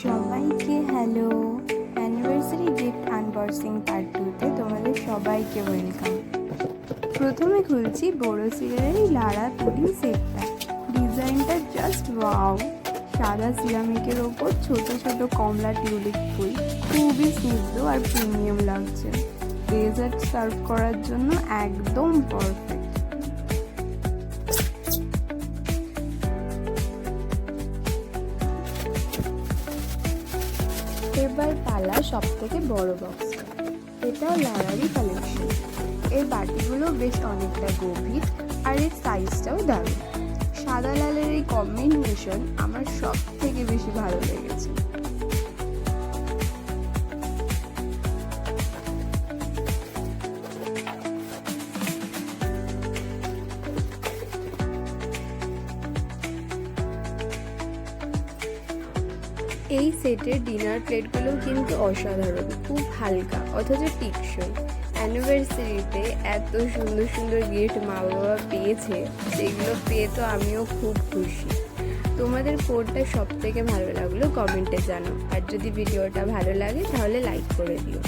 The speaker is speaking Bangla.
সবাইকে hello. Anniversary gift unboxing part 2তে তোমাদের সবাইকে ওয়েলকাম। প্রথমে খুলছি বোরোসিলের এই লাড়া পুডিং সেটটা। ডিজাইনটা জাস্ট ওয়াও। সাদা সিরামিকের ওপর ছোট ছোট কমলা টিউলিপ ফুল, খুবই স্নিগ্ধ আর প্রিমিয়াম লাগছে। ডেজার্ট সার্ভ করার জন্য একদম পারফেক্ট। এবার পালা সব থেকে বড় বক্সটা। এটাও লাড়ারই কালেকশন। এর বাটিগুলো বেশ অনেকটা গভীর আর এর সাইজটাও দারুণ। সাদা লালের এই কম্বিনেশন আমার সব থেকে বেশি ভালো লেগেছে। এই সেটের ডিনার প্লেটগুলো কিন্তু অসাধারণ, খুব হালকা অথচ টিকসই। অ্যানিভার্সারিতে এত সুন্দর সুন্দর গিফট মা বাবা পেয়েছে, সেগুলো পেয়ে তো আমিও খুব খুশি। তোমাদের কোনটা সব থেকে ভালো লাগলো কমেন্টে জানাও, আর যদি ভিডিওটা ভালো লাগে তাহলে লাইক করে দিও।